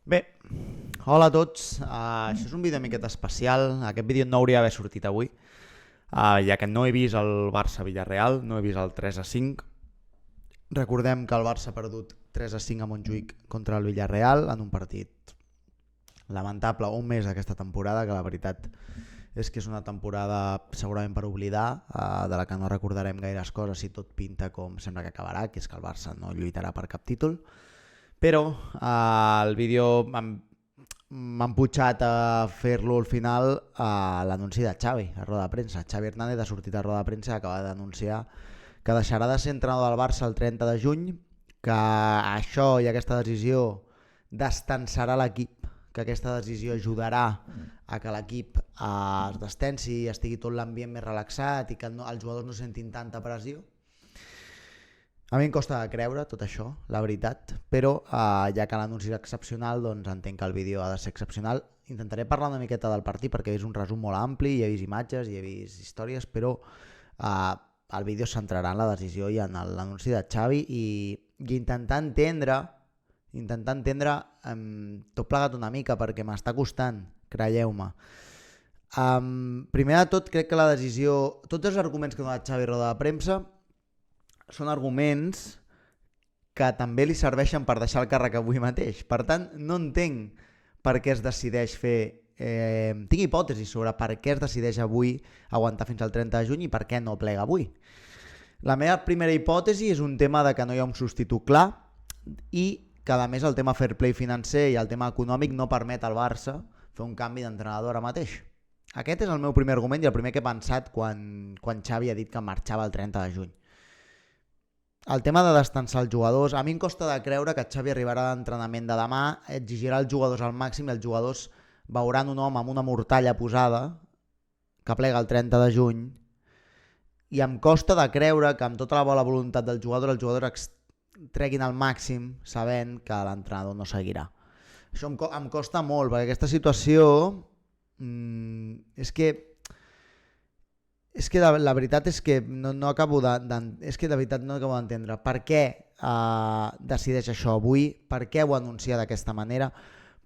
Bé, hola a tots. Això és un vídeo una miqueta especial. Aquest vídeo no hauria d'haver sortit avui, ja que no he vist el Barça-Villarreal, no he vist el 3-5. Recordem que el Barça ha perdut 3-5 a Montjuïc contra el Villarreal en un partit lamentable, un mes d'aquesta temporada, que la veritat és que és una temporada segurament per oblidar, de la que no recordarem gaires coses si tot pinta com sembla que acabarà, que és que el Barça no lluitarà per cap títol. Però el vídeo m'han putxat a fer-lo al final a l'anunci de Xavi, a roda de premsa. Xavi Hernández ha sortit a roda de premsa i acaba d'anunciar que deixarà de ser entrenador del Barça el 30 de juny, que això i aquesta decisió destensarà l'equip, que aquesta decisió ajudarà a que l'equip es destensi i estigui tot l'ambient més relaxat i que els jugadors no sentin tanta pressió. A mi em costa de creure tot això, la veritat, però ja que l'anunci és excepcional, doncs entenc que el vídeo ha de ser excepcional. Intentaré parlar una miqueta del partit perquè he vist un resum molt ampli, hi he vist imatges, hi he vist històries, però el vídeo es centrarà en la decisió i en l'anunci de Xavi i intentar entendre tot plegat una mica perquè m'està costant, creieu-me. Primer de tot, crec que la decisió, tots els arguments que ha donat Xavi a roda de premsa són arguments que també li serveixen per deixar el càrrec avui mateix. Per tant, no entenc per què es decideix fer... tinc hipòtesis sobre per què es decideix avui aguantar fins al 30 de juny i per què no plega avui. La meva primera hipòtesi és un tema de que no hi ha un substitut clar i que a més el tema fair play financer i el tema econòmic no permet al Barça fer un canvi d'entrenador ara mateix. Aquest és el meu primer argument i el primer que he pensat quan Xavi ha dit que marxava el 30 de juny. El tema de destensar els jugadors, a mi em costa de creure que Xavi arribarà a l'entrenament de demà, exigirà als jugadors al màxim i els jugadors veuran un home amb una mortalla posada que plega el 30 de juny i em costa de creure que amb tota la bona voluntat del jugador els jugadors treguin al màxim sabent que l'entrenador no seguirà. Això em costa molt perquè aquesta situació és que la veritat és que no acabo d'entendre per què decideix això avui, per què ho anuncia d'aquesta manera,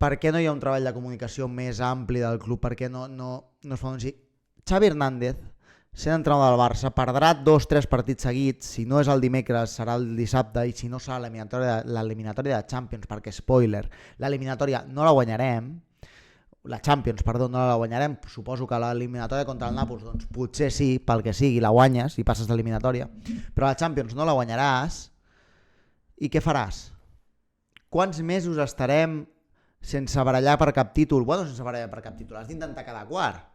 per què no hi ha un treball de comunicació més ampli del club, per què no es fa anunci. Xavi Hernández, sent entrenador del Barça, perdrà 2-3 partits seguits, si no és el dimecres serà el dissabte i si no serà l'eliminatòria de Champions, perquè spoiler, l'eliminatòria no la guanyarem, la Champions, perdó, no la guanyarem, suposo que l'eliminatòria contra el Nàpols, doncs potser sí, pel que sigui, la guanyes i passes l'eliminatòria, però la Champions no la guanyaràs i què faràs? Quants mesos estarem sense barallar per cap títol? Bueno, sense barallar per cap títol, has d'intentar cada quart.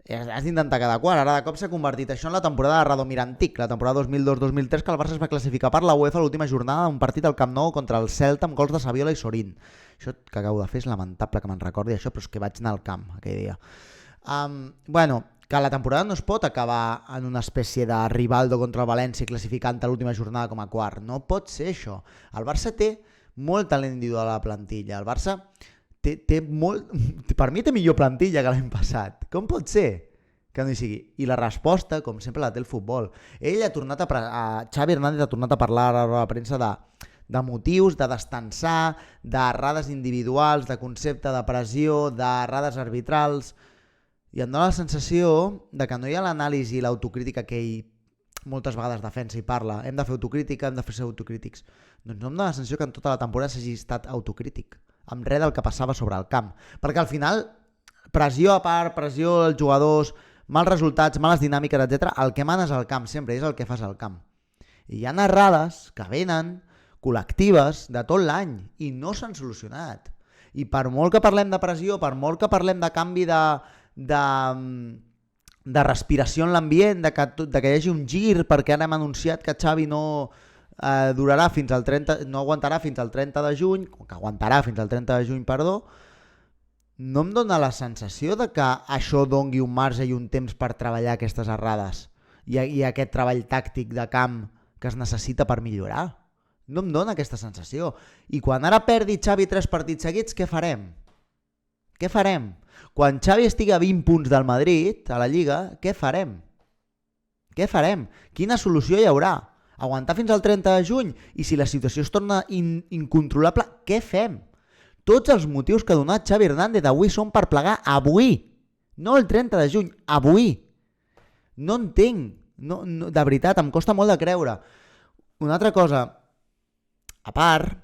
Ara de cop s'ha convertit això en la temporada de Radomir antic, la temporada 2002-2003, que el Barça es va classificar per la UEFA a l'última jornada d'un partit al Camp Nou contra el Celta amb gols de Saviola i Sorín. Això que acabo de fer és lamentable que me'n recordi això, però és que vaig anar al camp aquell dia. Que la temporada no es pot acabar en una espècie de Rivaldo contra el València classificant a l'última jornada com a quart. No pot ser això. El Barça té molt talent individual a la plantilla. El Barça té molt... Per mi té millor plantilla que l'any passat. Com pot ser que no hi sigui? I la resposta, com sempre, la té el futbol. Xavi Hernández ha tornat a parlar a la premsa de motius, de destensar, d'errades individuals, de concepte de pressió, d'errades arbitrals, i em dóna la sensació de que no hi ha l'anàlisi i l'autocrítica que ell moltes vegades defensa i parla. Hem de fer autocrítica, hem de fer ser autocrítics. Doncs no em dóna la sensació que en tota la temporada s'hagi estat autocrític, amb res del que passava sobre el camp. Perquè al final, pressió a part, pressió als jugadors, mals resultats, males dinàmiques, etc. El que mana és el camp sempre, és el que fas al camp. I hi ha errades que venen col·lectives de tot l'any i no s'han solucionat. I per molt que parlem de pressió, per molt que parlem de canvi de respiració en l'ambient, de que hi hagi un gir, perquè ara hem anunciat que Xavi no aguantarà fins al 30 de juny, no em dóna la sensació de que això dongui un marge i un temps per treballar aquestes errades i aquest treball tàctic de camp que es necessita per millorar. No em dóna aquesta sensació. I quan ara perdi Xavi 3 partits seguits, què farem? Què farem? Quan Xavi estigui a 20 punts del Madrid, a la Lliga, què farem? Què farem? Quina solució hi haurà? Aguantar fins al 30 de juny? I si la situació es torna incontrolable, què fem? Tots els motius que ha donat Xavi Hernández avui són per plegar avui, no el 30 de juny, avui. No entenc, de veritat, em costa molt de creure. Una altra cosa, a part,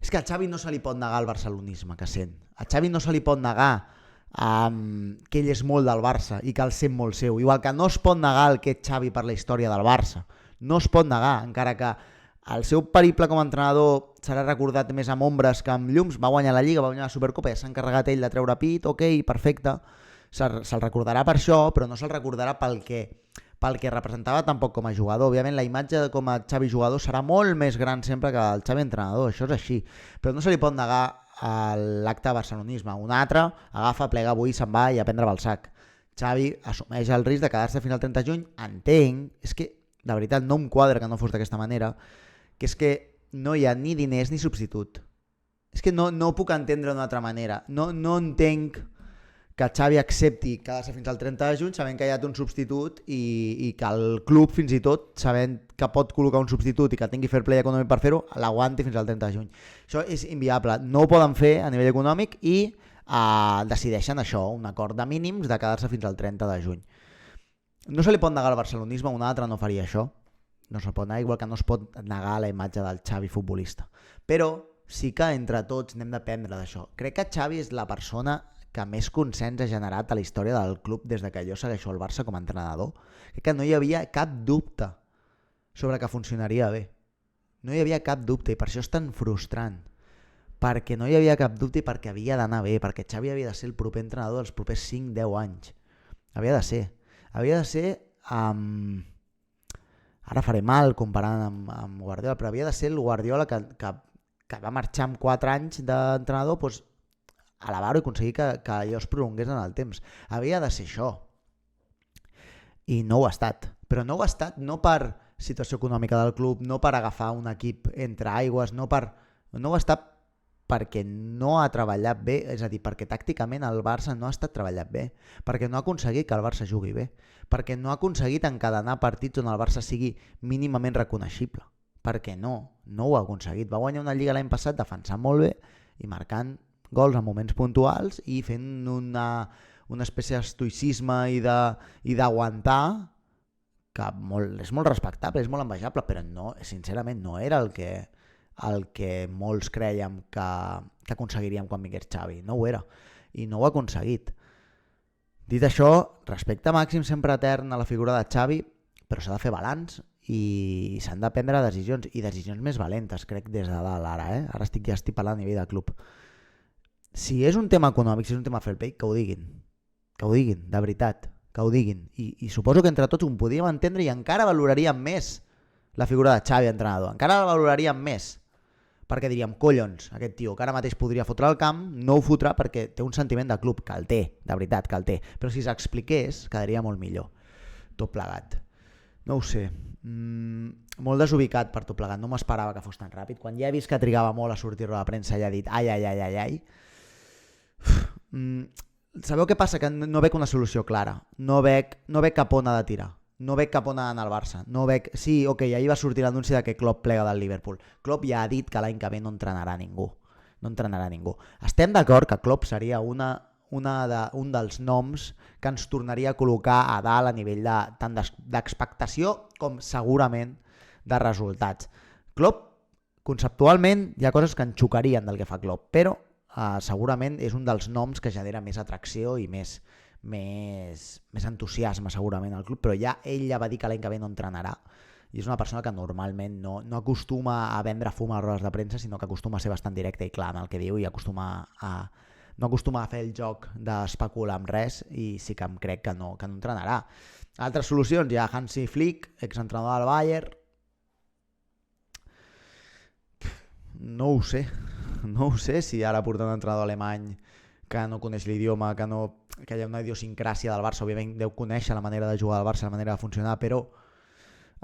és que a Xavi no se li pot negar el barcelonisme que sent. A Xavi no se li pot negar que ell és molt del Barça i que el sent molt seu. Igual que no es pot negar el que és Xavi per la història del Barça. No es pot negar, encara que el seu periple com a entrenador serà recordat més amb ombres que amb llums. Va guanyar la Lliga, va guanyar la Supercopa, ja s'ha encarregat ell de treure pit, ok, perfecte. Se'l recordarà per això, però no se'l recordarà pel que representava tampoc com a jugador. Òbviament la imatge com a Xavi jugador serà molt més gran sempre que el Xavi entrenador, això és així. Però no se li pot negar l'acte de barcelonisme. Un altre agafa, plega avui, se'n va i a prendre el sac. Xavi assumeix el risc de quedar-se fins al 30 de juny. Entenc, és que de veritat no em quadra que no fos d'aquesta manera, que és que no hi ha ni diners ni substitut. És que no puc entendre d'una altra manera. No entenc que Xavi accepti quedar-se fins al 30 de juny sabent que hi ha un substitut i que el club fins i tot, sabent que pot col·locar un substitut i que tingui fair play econòmic per fer-ho, l'aguanti fins al 30 de juny. Això és inviable. No ho poden fer a nivell econòmic i decideixen això, un acord de mínims de quedar-se fins al 30 de juny. No se li pot negar el barcelonisme, un altre no faria això. No se pot negar, igual que no es pot negar la imatge del Xavi futbolista. Però sí que entre tots n'hem d'aprendre d'això. Crec que Xavi és la persona que més consens ha generat a la història del club des de que jo segueixo el Barça com a entrenador. Crec que no hi havia cap dubte sobre que funcionaria bé. No hi havia cap dubte i per això és tan frustrant. Perquè no hi havia cap dubte i perquè havia d'anar bé, perquè Xavi havia de ser el proper entrenador dels propers 5-10 anys. Havia de ser. Havia de ser... Ara faré mal comparant amb Guardiola, però havia de ser el Guardiola que va marxar amb 4 anys d'entrenador, doncs elevar-ho i aconseguir que allò es prolongués en el temps. Havia de ser això. I no ho ha estat. Però no ho ha estat no per situació econòmica del club, no per agafar un equip entre aigües, no ho ha estat perquè no ha treballat bé, és a dir, perquè tàcticament el Barça no ha estat treballat bé, perquè no ha aconseguit que el Barça jugui bé, perquè no ha aconseguit encadenar partits on el Barça sigui mínimament reconeixible, perquè no ho ha aconseguit. Va guanyar una Lliga l'any passat defensant molt bé i marcant gols en moments puntuals i fent una espècie d'estoicisme i d'aguantar que és molt respectable, és molt envejable, però no, sincerament no era el que molts creiem que aconseguiríem quan vingués Xavi. No ho era. I no ho ha aconseguit. Dit això, respecte màxim sempre etern a la figura de Xavi, però s'ha de fer balanç i s'han de prendre decisions, i decisions més valentes, crec, des de dalt ara. Ara estic parlant a nivell de club. Si és un tema econòmic, si és un tema fair play, que ho diguin, de veritat, que ho diguin. I suposo que entre tots ho podíem entendre i encara valoraríem més la figura de Xavi entrenador. Encara la valoraríem més. Perquè diríem, collons, aquest tio que ara mateix podria fotre al camp, no ho fotrà perquè té un sentiment de club, que el té, de veritat, que el té. Però si s'expliqués, quedaria molt millor. Tot plegat. No ho sé. Molt desubicat per tot plegat. No m'esperava que fos tan ràpid. Quan ja he vist que trigava molt a sortir-lo a la premsa, ja he dit, ai. Sabeu què passa? Que no veig una solució clara. No veig cap on ha de tirar. No veig cap on ha d'anar el Barça. Sí, ok, ahir va sortir l'anunci de que Klopp plega del Liverpool. Klopp ja ha dit que l'any que ve no entrenarà ningú. Estem d'acord que Klopp seria un dels noms que ens tornaria a col·locar a dalt a nivell tant d'expectació com segurament de resultats. Klopp, conceptualment, hi ha coses que ens xocarien del que fa Klopp, però segurament és un dels noms que genera més atracció i més entusiasme segurament al club, però ell ja va dir que l'any que ve no entrenarà i és una persona que normalment no acostuma a vendre fum a les rodes de premsa, sinó que acostuma a ser bastant directe i clar en el que diu i no acostuma a fer el joc d'especular amb res, i sí que em crec que no entrenarà. Altres solucions, hi ha Hansi Flick, exentrenador del Bayern. No ho sé si ara portar un entrenador alemany que no coneix l'idioma, que hi ha una idiosincràsia del Barça, òbviament deu conèixer la manera de jugar del Barça, la manera de funcionar, però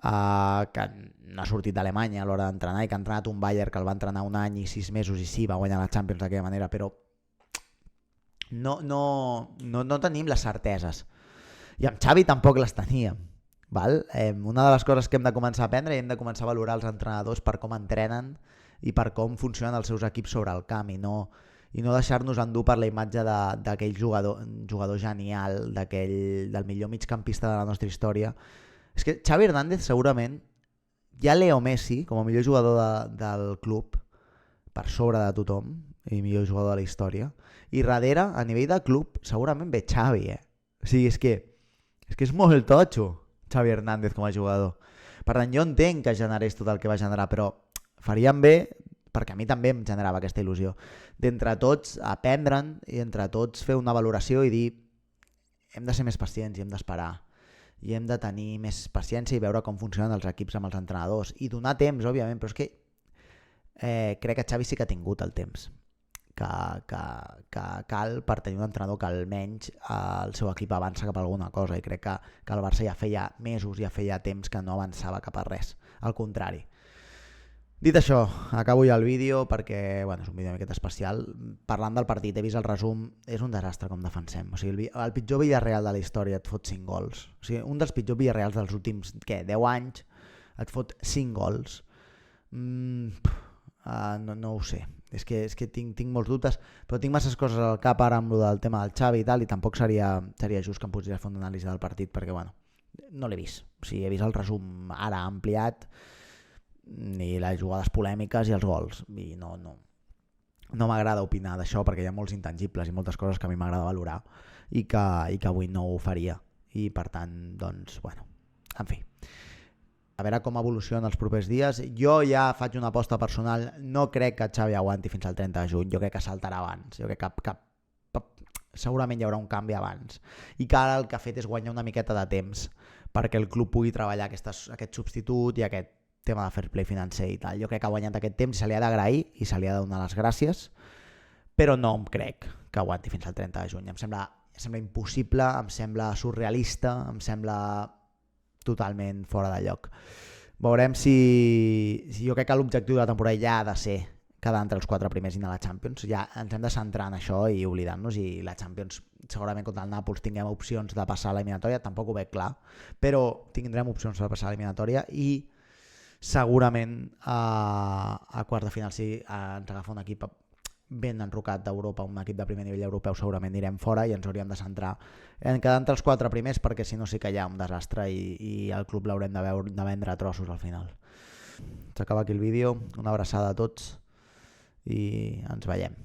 que no ha sortit d'Alemanya a l'hora d'entrenar i que ha entrenat un Bayern que el va entrenar un any i 6 mesos i sí, va guanyar la Champions d'aquella manera, però no tenim les certeses. I amb Xavi tampoc les teníem. Val? Una de les coses que hem de començar a aprendre i hem de començar a valorar els entrenadors per com entrenen i per com funcionen els seus equips sobre el camp i i no deixar-nos endur per la imatge d'aquell jugador genial, del millor migcampista de la nostra història. És que Xavi Hernández segurament hi ha Leo Messi com a millor jugador del club per sobre de tothom i millor jugador de la història, i darrere a nivell de club segurament ve Xavi, o sigui, és que és molt totxo Xavi Hernández com a jugador. Per tant, jo entenc que generés tot el que va generar, però faríem bé, perquè a mi també em generava aquesta il·lusió, d'entre tots aprendre'n i entre tots fer una valoració i dir hem de ser més pacients i hem d'esperar i hem de tenir més paciència i veure com funcionen els equips amb els entrenadors i donar temps, òbviament, però és que crec que Xavi sí que ha tingut el temps que cal per tenir un entrenador que almenys el seu equip avança cap a alguna cosa, i crec que el Barça ja feia mesos, ja feia temps que no avançava cap a res, al contrari. Dit això, acabo ja el vídeo perquè és un vídeo una miqueta especial. Parlant del partit, he vist el resum, és un desastre com defensem. O sigui, el pitjor Villarreal de la història et fot 5 gols. O sigui, un dels pitjors Villarreals dels últims 10 anys et fot 5 gols. No ho sé. És que tinc molts dubtes, però tinc masses coses al cap ara amb el tema del Xavi i tal, i tampoc seria just que em posés a fer una anàlisi del partit perquè, no l'he vist. O sigui, he vist el resum ara ampliat, ni les jugades polèmiques i els gols, i no m'agrada opinar d'això perquè hi ha molts intangibles i moltes coses que a mi m'agrada valorar i que avui no ho faria, i per tant, en fi, a veure com evoluciona els propers dies. Jo ja faig una aposta personal, no crec que Xavi aguanti fins al 30 de juny, jo crec que saltarà abans, jo crec que segurament hi haurà un canvi abans, i que ara el que ha fet és guanyar una miqueta de temps perquè el club pugui treballar aquest substitut i aquest tema de fair play financer i tal. Jo crec que ha guanyat aquest temps i se li ha d'agrair i se li ha de donar les gràcies, però no em crec que aguanti fins al 30 de juny. Em sembla impossible, em sembla surrealista, em sembla totalment fora de lloc. Veurem si jo crec que l'objectiu de la temporada ja ha de ser quedar entre els 4 primers i anar a la Champions. Ja ens hem de centrar en això i oblidar-nos, i la Champions segurament contra el Nàpols tinguem opcions de passar a l'eliminatòria, tampoc ho veig clar, però tindrem opcions de passar a l'eliminatòria, i segurament a quart de final si ens agafa un equip ben enrocat d'Europa, un equip de primer nivell europeu, segurament anirem fora i ens hauríem de centrar en quedar entre els 4 primers, perquè si no sí que hi ha un desastre i el club l'haurem de vendre a trossos al final. S'acaba aquí el vídeo, una abraçada a tots i ens veiem.